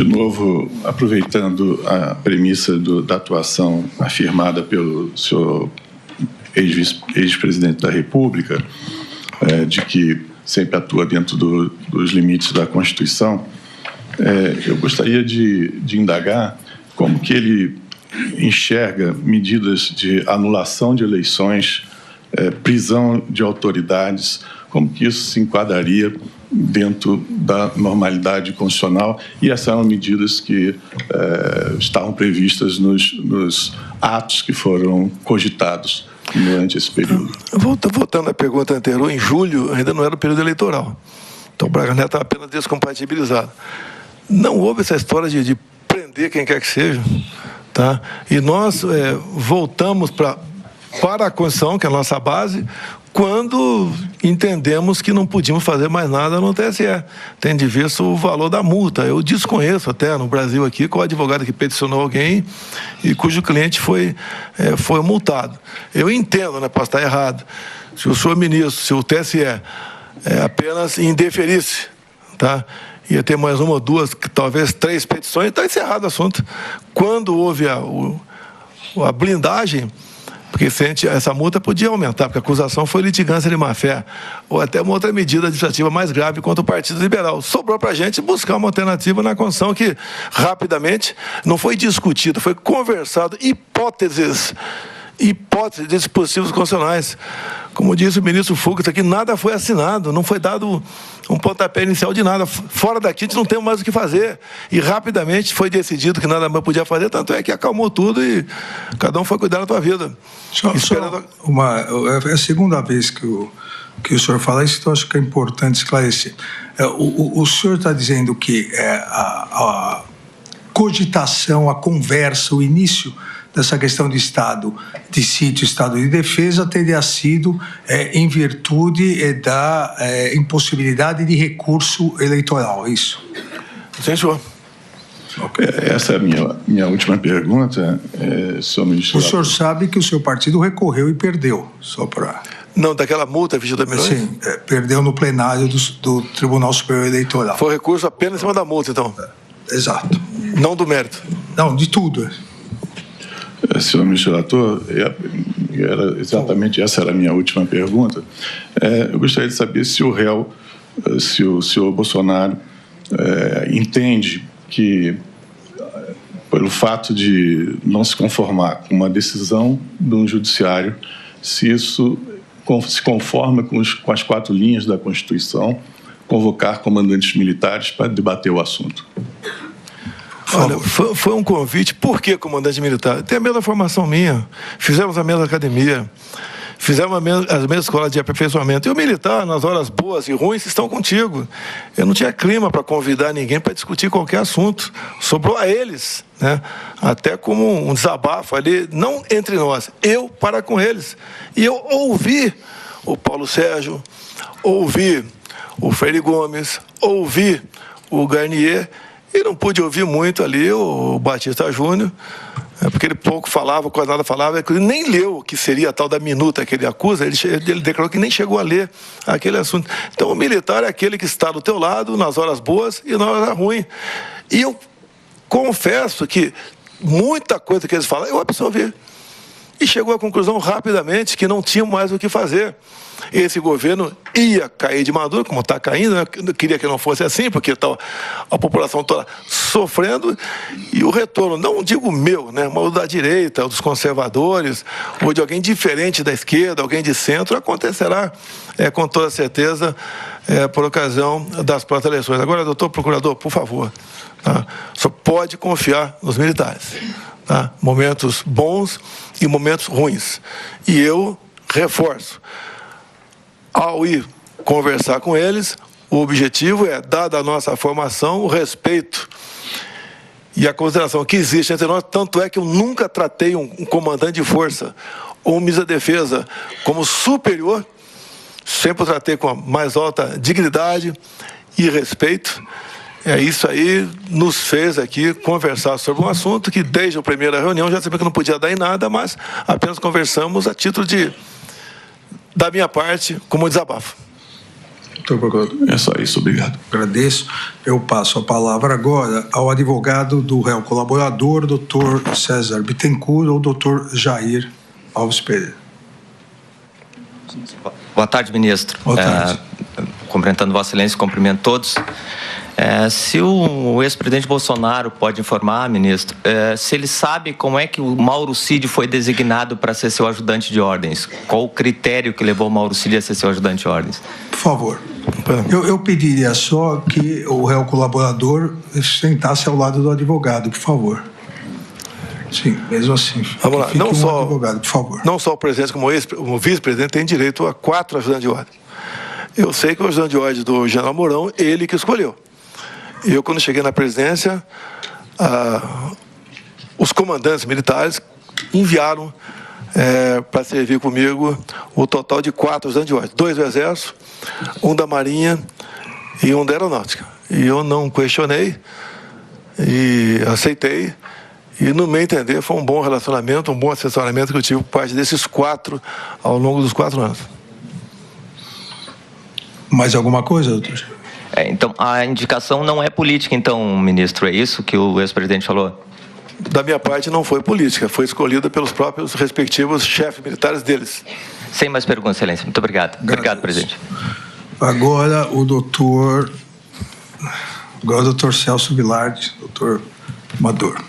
de novo, aproveitando a premissa da atuação afirmada pelo senhor ex-presidente da República, de que sempre atua dentro dos limites da Constituição, eu gostaria de indagar como que ele enxerga medidas de anulação de eleições, prisão de autoridades, como que isso se enquadraria dentro da normalidade constitucional, e essas são medidas que estavam previstas nos atos que foram cogitados durante esse período. Voltando à pergunta anterior, em julho ainda não era o período eleitoral, então o Braga Neto estava apenas descompatibilizado. Não houve essa história de prender quem quer que seja, tá? E nós voltamos para a Constituição, que é a nossa base, quando entendemos que não podíamos fazer mais nada no TSE, tendo em vista o valor da multa. Eu desconheço até no Brasil aqui qual advogado que peticionou alguém e cujo cliente foi multado. Eu entendo, né, posso estar errado, se o senhor ministro, se o TSE apenas indeferisse, tá? Ia ter mais uma ou duas, talvez 3 petições, está encerrado o assunto. Quando houve a blindagem, porque essa multa podia aumentar, porque a acusação foi litigância de má-fé, ou até uma outra medida administrativa mais grave contra o Partido Liberal. Sobrou para a gente buscar uma alternativa na Constituição que, rapidamente, não foi discutido, foi conversado, hipóteses de dispositivos constitucionais. Como disse o ministro Fux aqui, nada foi assinado, não foi dado um pontapé inicial de nada. Fora daqui a gente não tem mais o que fazer. E rapidamente foi decidido que nada mais podia fazer, tanto é que acalmou tudo e cada um foi cuidar da sua vida. É a segunda vez que o senhor fala isso, então acho que é importante esclarecer. O senhor está dizendo que a cogitação, a conversa, o início dessa questão de estado de sítio, estado de defesa, teria sido em virtude da impossibilidade de recurso eleitoral, é isso? Sim, senhor. Okay. Essa é a minha última pergunta, senhor ministro. O senhor sabe que o seu partido recorreu e perdeu, só para... Não, daquela multa, 22 milhões? Sim, perdeu no plenário do Tribunal Superior Eleitoral. Foi recurso apenas em cima da multa, então? Exato. Não do mérito? Não, de tudo. Senhor ministro relator, essa era a minha última pergunta. Eu gostaria de saber se o réu, se o senhor Bolsonaro entende que, pelo fato de não se conformar com uma decisão do judiciário, se isso se conforma com as 4 linhas da Constituição, convocar comandantes militares para debater o assunto. Olha, foi um convite. Por que comandante militar? Tem a mesma formação minha, fizemos a mesma academia, fizemos as mesmas escolas de aperfeiçoamento. E o militar, nas horas boas e ruins, estão contigo. Eu não tinha clima para convidar ninguém para discutir qualquer assunto. Sobrou a eles, né? Até como um desabafo ali, não entre nós, eu para com eles. E eu ouvi o Paulo Sérgio, ouvi o Freire Gomes, ouvi o Garnier, e não pude ouvir muito ali o Batista Júnior, porque ele pouco falava, quase nada falava, ele nem leu o que seria a tal da minuta que ele acusa, ele declarou que nem chegou a ler aquele assunto. Então o militar é aquele que está do teu lado nas horas boas e nas horas ruins. E eu confesso que muita coisa que eles falam, eu absorvi. E chegou à conclusão rapidamente que não tinha mais o que fazer. Esse governo ia cair de maduro, como está caindo, né? Eu queria que não fosse assim, porque tá a população toda sofrendo, e o retorno, não digo meu, né, mas o da direita, o dos conservadores, ou de alguém diferente da esquerda, alguém de centro, acontecerá com toda certeza por ocasião das próximas eleições. Agora, doutor procurador, por favor, tá? Só pode confiar nos militares. Tá? Momentos bons e momentos ruins. E eu reforço, ao ir conversar com eles, o objetivo é, dada a nossa formação, o respeito e a consideração que existe entre nós. Tanto é que eu nunca tratei um comandante de força ou um ministro da defesa como superior, sempre o tratei com a mais alta dignidade e respeito. Isso aí nos fez aqui conversar sobre um assunto que desde a primeira reunião já sabia que não podia dar em nada, mas apenas conversamos a título da minha parte, como desabafo. Doutor Procurador. É só isso, obrigado. Agradeço. Eu passo a palavra agora ao advogado do réu colaborador, doutor César Bittencourt, ou doutor Jair Alves Pereira. Boa tarde, ministro. Boa tarde. Cumprimentando Vossa Excelência, cumprimento todos. Se o ex-presidente Bolsonaro pode informar, ministro, se ele sabe como é que o Mauro Cid foi designado para ser seu ajudante de ordens? Qual o critério que levou o Mauro Cid a ser seu ajudante de ordens? Por favor. Eu pediria só que o réu colaborador sentasse ao lado do advogado, por favor. Sim, mesmo assim. Vamos lá. Não só, advogado, por favor. Não só o presidente, como o vice-presidente tem direito a 4 ajudantes de ordem. Eu sei que o ajudante de ordem do general Mourão, ele que escolheu. Eu, quando cheguei na presidência, os comandantes militares enviaram para servir comigo o total de 4 ajudantes de ordem. 2 do Exército, 1 da Marinha e 1 da Aeronáutica. E eu não questionei e aceitei. E, no meu entender, foi um bom relacionamento, um bom assessoramento que eu tive por parte desses 4 ao longo dos 4 anos. Mais alguma coisa, doutor? Então, a indicação não é política, então, ministro, é isso que o ex-presidente falou? Da minha parte, não foi política, foi escolhida pelos próprios respectivos chefes militares deles. Sem mais perguntas, Excelência. Muito obrigado. Obrigado, presidente. Agora, o doutor Celso Vilardi, doutor Amador.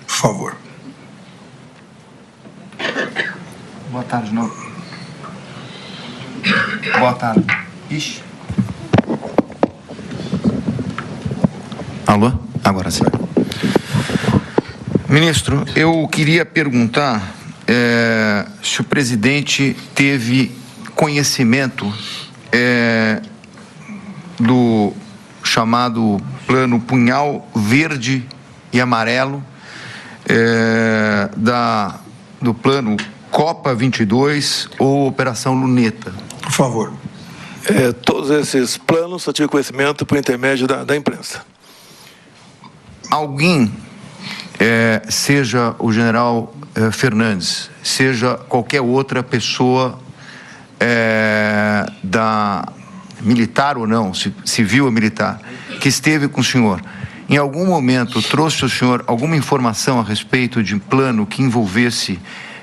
Por favor. Boa tarde, não. Boa tarde. Ixi. Alô? Agora sim. Ministro, eu queria perguntar se o presidente teve conhecimento do chamado Plano Punhal Verde e Amarelo, do Plano Copa 22 ou Operação Luneta. Por favor. Todos esses planos eu tive conhecimento por intermédio da imprensa. Alguém, seja o general Fernandes, seja qualquer outra pessoa da militar ou não, civil ou militar, que esteve com o senhor, em algum momento trouxe ao senhor alguma informação a respeito de um plano que envolvesse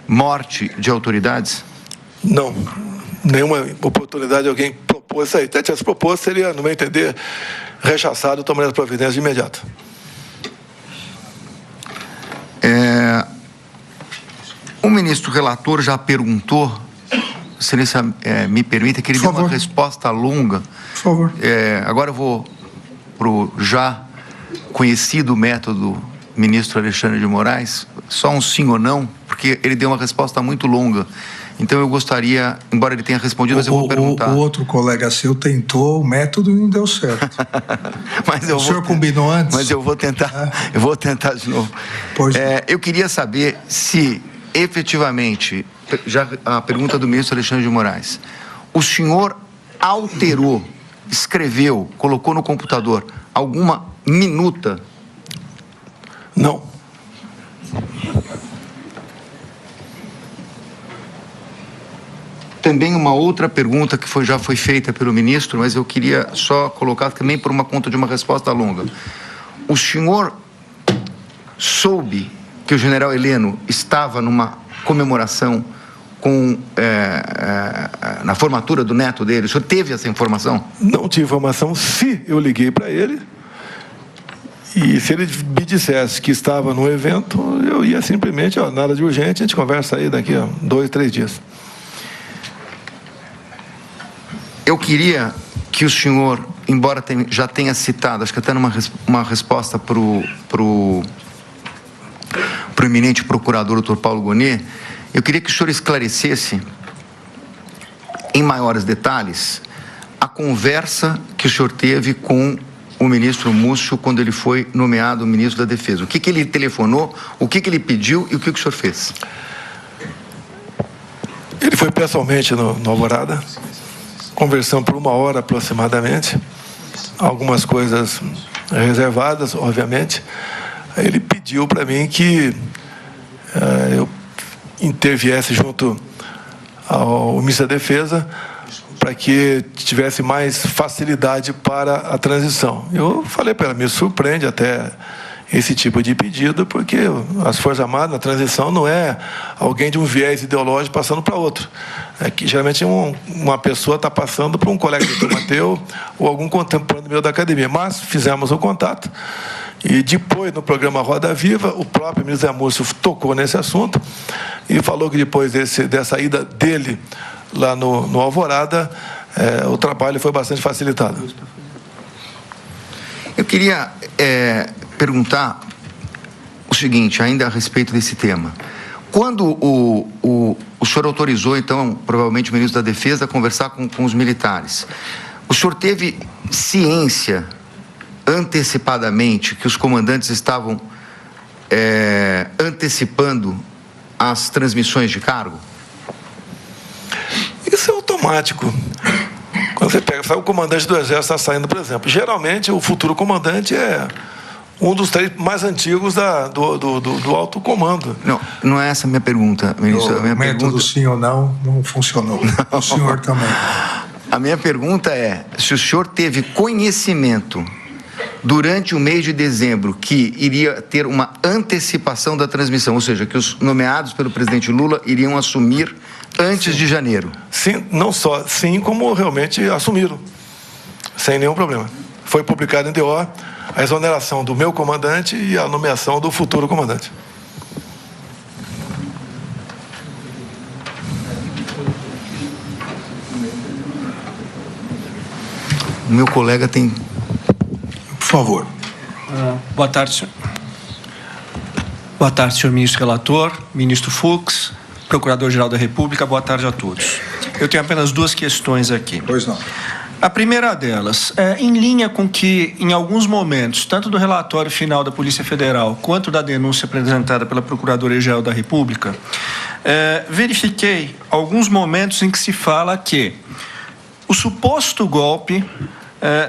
morte de autoridades? Não. Nenhuma oportunidade de alguém propôs isso aí. Até tivesse proposto, seria, no meu entender, rechaçado e tomaria as providências de imediato. O ministro relator já perguntou, se ele me permite, que ele dê uma resposta longa. Por favor. Agora eu vou para o já conhecido método ministro Alexandre de Moraes, só um sim ou não, porque ele deu uma resposta muito longa. Então eu gostaria, embora ele tenha respondido, mas eu vou perguntar. O outro colega seu tentou o método e não deu certo. O senhor combinou antes? Mas eu vou tentar, de novo. Eu queria saber se, efetivamente, já a pergunta do ministro Alexandre de Moraes, o senhor alterou, escreveu, colocou no computador alguma minuta? Não. Também uma outra pergunta que já foi feita pelo ministro, mas eu queria só colocar também por uma conta de uma resposta longa. O senhor soube que o general Heleno estava numa comemoração na formatura do neto dele? O senhor teve essa informação? Não tive informação. Se eu liguei para ele e se ele me dissesse que estava no evento, eu ia simplesmente, nada de urgente, a gente conversa aí daqui a 2, 3 dias. Eu queria que o senhor, embora já tenha citado, acho que até numa resposta para o eminente procurador, doutor Paulo Gonet, eu queria que o senhor esclarecesse, em maiores detalhes, a conversa que o senhor teve com o ministro Múcio quando ele foi nomeado ministro da Defesa. O que ele telefonou, o que ele pediu e o que o senhor fez? Ele foi pessoalmente no Alvorada. Conversamos por 1 hora aproximadamente, algumas coisas reservadas, obviamente. Ele pediu para mim que eu interviesse junto ao ministro da Defesa para que tivesse mais facilidade para a transição. Eu falei para ela, me surpreende até esse tipo de pedido, porque as Forças Armadas, na transição, não é alguém de um viés ideológico passando para outro. É que, geralmente, uma pessoa está passando para um colega de turma teu ou algum contemporâneo meu da academia. Mas fizemos o contato e, depois, no programa Roda Viva, o próprio ministro Zé Múcio tocou nesse assunto e falou que, depois dessa ida dele lá no Alvorada, o trabalho foi bastante facilitado. Eu queria perguntar o seguinte, ainda a respeito desse tema. Quando o senhor autorizou, então, provavelmente o ministro da Defesa, a conversar com os militares, o senhor teve ciência, antecipadamente, que os comandantes estavam antecipando as transmissões de cargo? Isso é automático. Quando você pega, o comandante do Exército está saindo, por exemplo. Geralmente, o futuro comandante é um dos 3 mais antigos do alto comando. Não é essa a minha pergunta, ministro. O método sim ou não funcionou. Não. O senhor também. A minha pergunta é, se o senhor teve conhecimento durante o mês de dezembro que iria ter uma antecipação da transmissão, ou seja, que os nomeados pelo presidente Lula iriam assumir antes de janeiro. Sim, não só sim, como realmente assumiram, sem nenhum problema. Foi publicado em DO a exoneração do meu comandante e a nomeação do futuro comandante. O meu colega tem... Por favor. Boa tarde, senhor. Boa tarde, senhor ministro relator, ministro Fux, Procurador-Geral da República, boa tarde a todos. Eu tenho apenas 2 questões aqui. Pois não. A primeira delas, em linha com que, em alguns momentos, tanto do relatório final da Polícia Federal quanto da denúncia apresentada pela Procuradoria-Geral da República, verifiquei alguns momentos em que se fala que o suposto golpe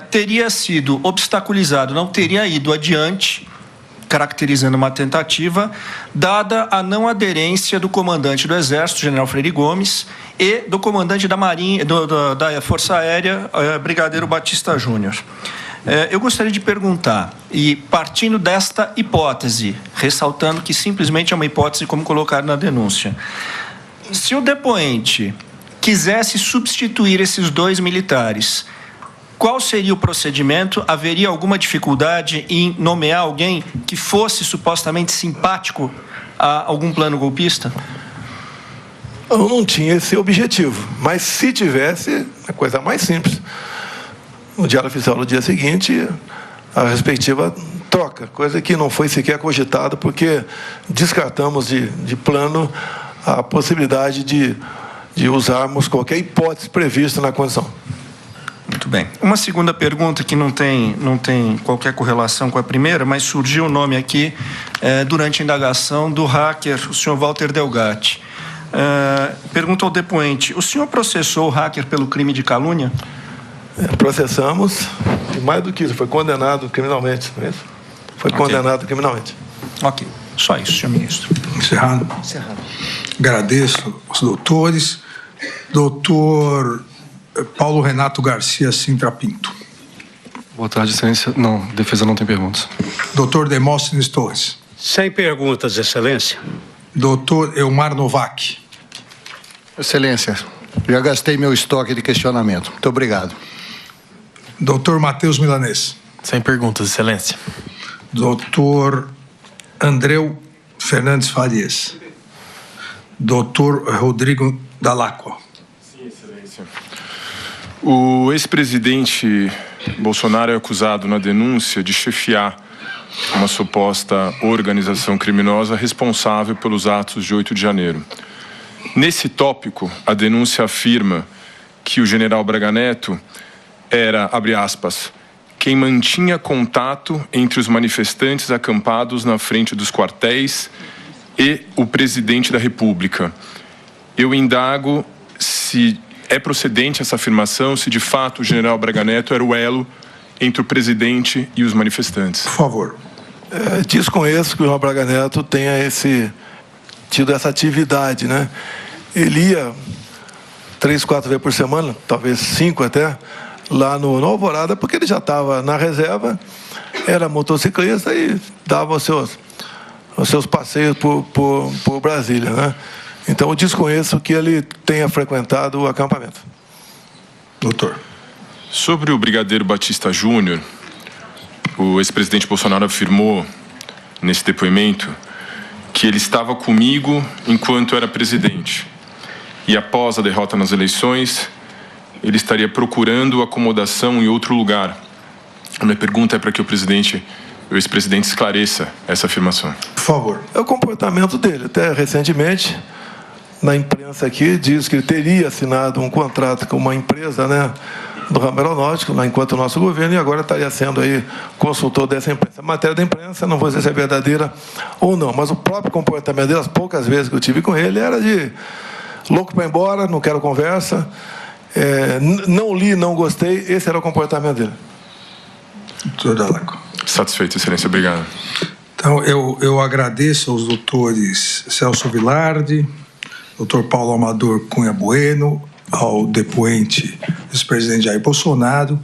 teria sido obstaculizado, não teria ido adiante, caracterizando uma tentativa, dada a não aderência do comandante do Exército, general Freire Gomes, e do comandante da Marinha, da Força Aérea, brigadeiro Batista Júnior. Eu gostaria de perguntar, e partindo desta hipótese, ressaltando que simplesmente é uma hipótese como colocar na denúncia, se o depoente quisesse substituir esses 2 militares, qual seria o procedimento? Haveria alguma dificuldade em nomear alguém que fosse supostamente simpático a algum plano golpista? Eu não tinha esse objetivo, mas se tivesse, é a coisa mais simples. No diário oficial, no dia seguinte, a respectiva troca, coisa que não foi sequer cogitada, porque descartamos de plano a possibilidade de usarmos qualquer hipótese prevista na condição. Muito bem. Uma segunda pergunta que não tem qualquer correlação com a primeira, mas surgiu o nome aqui durante a indagação do hacker, o senhor Walter Delgatti. Pergunta ao depoente, o senhor processou o hacker pelo crime de calúnia? Processamos, e mais do que isso, foi condenado criminalmente, não é isso? Foi condenado criminalmente. Ok, só isso, senhor ministro. Encerrado. Agradeço os doutores. Doutor Paulo Renato Garcia Sintra Pinto. Boa tarde, excelência. Não, defesa não tem perguntas. Doutor Demóstenes Torres. Sem perguntas, excelência. Doutor Elmar Novak. Excelência, já gastei meu estoque de questionamento. Muito obrigado. Doutor Matheus Milanês. Sem perguntas, excelência. Doutor Andreu Fernandes Farias. Doutor Rodrigo Dalacqua. Sim, excelência. O ex-presidente Bolsonaro é acusado na denúncia de chefiar uma suposta organização criminosa responsável pelos atos de 8 de janeiro. Nesse tópico, a denúncia afirma que o general Braga Neto era, abre aspas, quem mantinha contato entre os manifestantes acampados na frente dos quartéis e o presidente da República. Eu indago se é procedente essa afirmação, se de fato o general Braga Neto era o elo entre o presidente e os manifestantes. Por favor. Desconheço que o João Braga Neto tenha tido essa atividade, né? Ele ia 3, 4 vezes por semana, talvez 5 até, lá no Alvorada, porque ele já estava na reserva, era motociclista e dava os seus passeios por Brasília, né? Então, eu desconheço que ele tenha frequentado o acampamento. Doutor. Sobre o brigadeiro Batista Júnior, o ex-presidente Bolsonaro afirmou nesse depoimento que ele estava comigo enquanto era presidente. E após a derrota nas eleições, ele estaria procurando acomodação em outro lugar. A minha pergunta é para que o ex-presidente esclareça essa afirmação. Por favor. É o comportamento dele. Até recentemente, na imprensa aqui, diz que ele teria assinado um contrato com uma empresa, né, do ramo aeronáutico, lá enquanto o nosso governo, e agora estaria sendo aí consultor dessa imprensa. A matéria da imprensa, não vou dizer se é verdadeira ou não, mas o próprio comportamento dele, as poucas vezes que eu tive com ele, era de louco para ir embora, não quero conversa, não li, não gostei, esse era o comportamento dele. Doutor Dallaco. Satisfeito, excelência, obrigado. Então, eu agradeço aos doutores Celso Vilardi, doutor Paulo Amador Cunha Bueno, ao depoente ex-presidente Jair Bolsonaro,